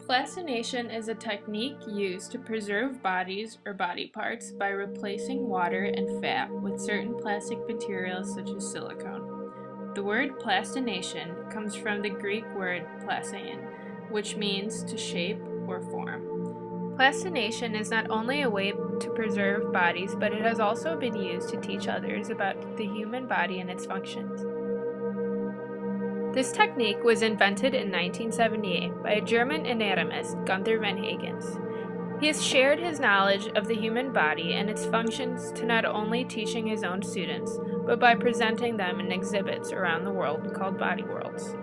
Plastination is a technique used to preserve bodies or body parts by replacing water and fat with certain plastic materials such as silicone. The word plastination comes from the Greek word plastein, which means to shape or form. Plastination is not only a way to preserve bodies, but it has also been used to teach others about the human body and its functions. This technique was invented in 1978 by a German anatomist, Gunther van Hagens. He has shared his knowledge of the human body and its functions to not only teaching his own students, but by presenting them in exhibits around the world called body worlds.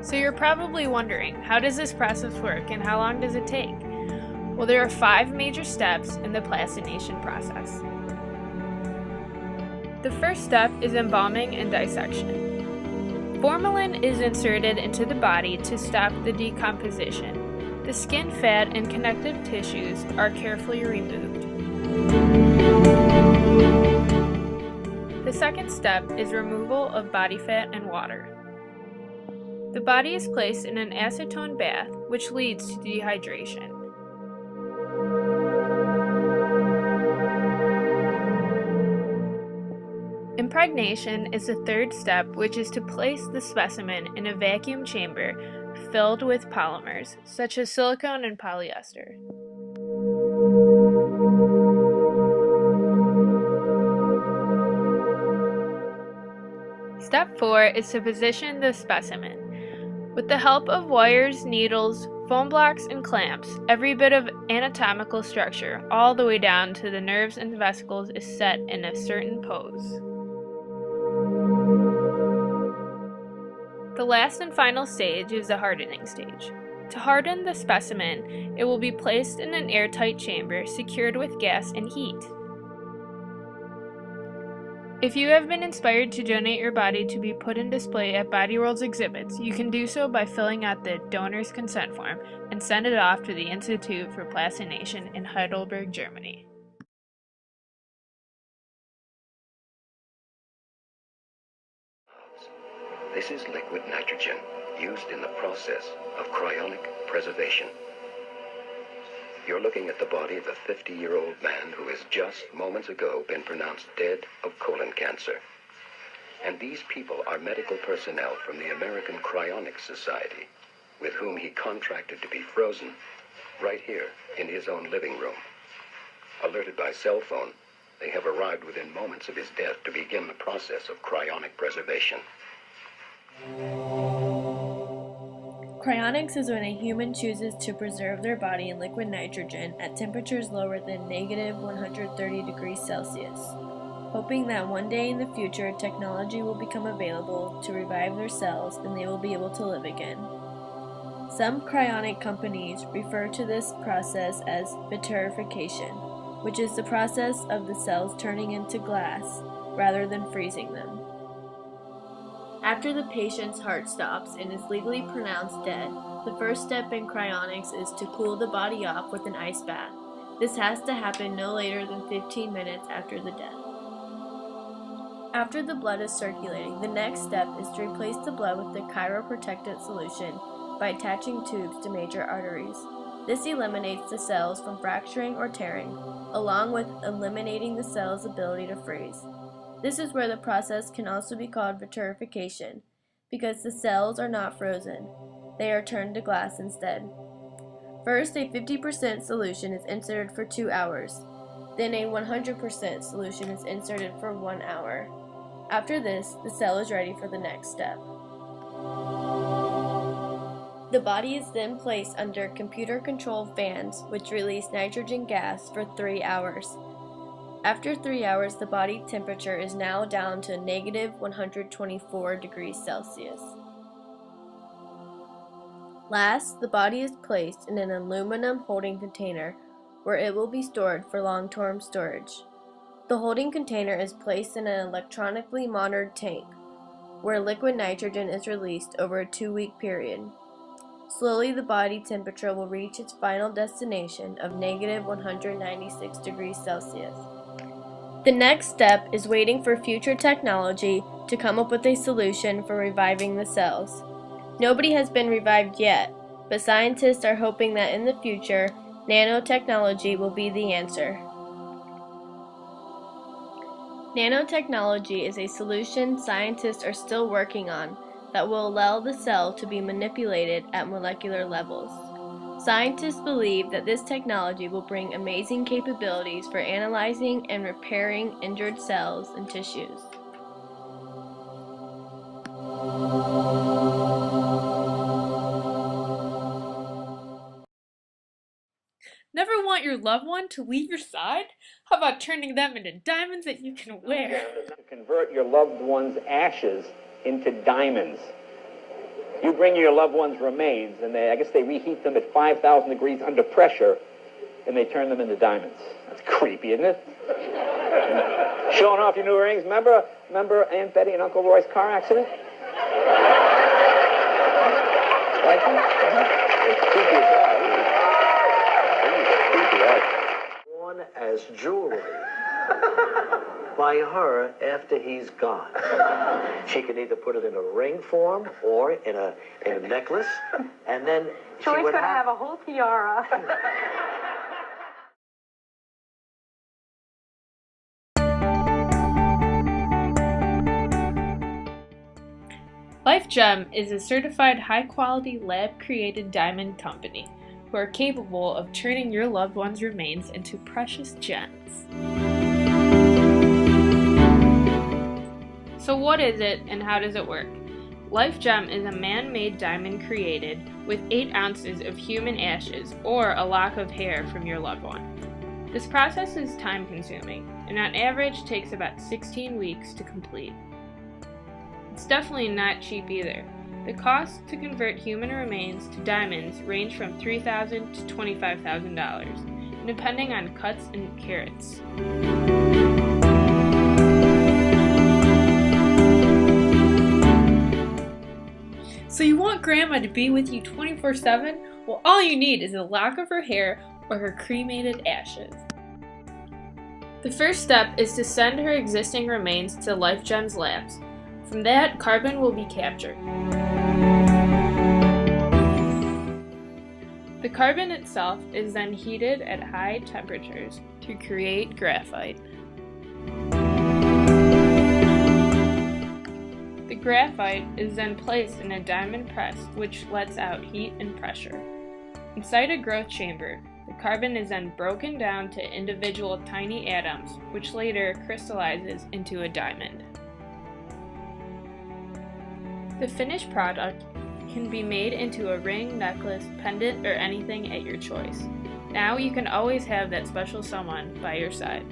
So you're probably wondering, how does this process work and how long does it take? Well, there are 5 major steps in the plastination process. The first step is embalming and dissection. Formalin is inserted into the body to stop the decomposition. The skin, fat, and connective tissues are carefully removed. The second step is removal of body fat and water. The body is placed in an acetone bath, which leads to dehydration. Impregnation is the third step, which is to place the specimen in a vacuum chamber filled with polymers, such as silicone and polyester. Step 4 is to position the specimen. With the help of wires, needles, foam blocks, and clamps, every bit of anatomical structure, all the way down to the nerves and vesicles, is set in a certain pose. The last and final stage is the hardening stage. To harden the specimen, it will be placed in an airtight chamber secured with gas and heat. If you have been inspired to donate your body to be put in display at Body World's exhibits, you can do so by filling out the donor's consent form and send it off to the Institute for Plastination in Heidelberg, Germany. This is liquid nitrogen used in the process of cryonic preservation. You're looking at the body of a 50-year-old man who has just moments ago been pronounced dead of colon cancer. And these people are medical personnel from the American Cryonics Society, with whom he contracted to be frozen right here in his own living room. Alerted by cell phone, they have arrived within moments of his death to begin the process of cryonic preservation. Cryonics is when a human chooses to preserve their body in liquid nitrogen at temperatures lower than negative 130 degrees Celsius, hoping that one day in the future technology will become available to revive their cells and they will be able to live again. Some cryonic companies refer to this process as vitrification, which is the process of the cells turning into glass rather than freezing them. After the patient's heart stops and is legally pronounced dead, the first step in cryonics is to cool the body off with an ice bath. This has to happen no later than 15 minutes after the death. After the blood is circulating, the next step is to replace the blood with the cryoprotectant solution by attaching tubes to major arteries. This eliminates the cells from fracturing or tearing, along with eliminating the cell's ability to freeze. This is where the process can also be called vitrification, because the cells are not frozen. They are turned to glass instead. First, a 50% solution is inserted for 2 hours. Then a 100% solution is inserted for 1 hour. After this, the cell is ready for the next step. The body is then placed under computer-controlled fans, which release nitrogen gas for 3 hours. After 3 hours, the body temperature is now down to negative 124 degrees Celsius. Last, the body is placed in an aluminum holding container where it will be stored for long-term storage. The holding container is placed in an electronically monitored tank where liquid nitrogen is released over a 2-week period. Slowly, the body temperature will reach its final destination of negative 196 degrees Celsius. The next step is waiting for future technology to come up with a solution for reviving the cells. Nobody has been revived yet, but scientists are hoping that in the future, nanotechnology will be the answer. Nanotechnology is a solution scientists are still working on that will allow the cell to be manipulated at molecular levels. Scientists believe that this technology will bring amazing capabilities for analyzing and repairing injured cells and tissues. Never want your loved one to leave your side? How about turning them into diamonds that you can wear? To convert your loved one's ashes into diamonds. You bring your loved one's remains, and I guess they reheat them at 5,000 degrees under pressure, and they turn them into diamonds. That's creepy, isn't it? Showing off your new rings. Remember Aunt Betty and Uncle Roy's car accident? Like it's creepy as well. Worn as jewelry by her after he's gone. She can either put it in a ring form or in a necklace, and then Joy's going to have a whole tiara. LifeGem is a certified high-quality lab-created diamond company who are capable of turning your loved one's remains into precious gems. So what is it and how does it work? LifeGem is a man-made diamond created with 8 ounces of human ashes or a lock of hair from your loved one. This process is time-consuming and on average takes about 16 weeks to complete. It's definitely not cheap either. The cost to convert human remains to diamonds range from $3,000 to $25,000, depending on cuts and carats. So you want Grandma to be with you 24/7? Well, all you need is a lock of her hair or her cremated ashes. The first step is to send her existing remains to LifeGem's labs. From that, carbon will be captured. The carbon itself is then heated at high temperatures to create graphite. The graphite is then placed in a diamond press which lets out heat and pressure. Inside a growth chamber, the carbon is then broken down to individual tiny atoms which later crystallizes into a diamond. The finished product can be made into a ring, necklace, pendant, or anything at your choice. Now you can always have that special someone by your side.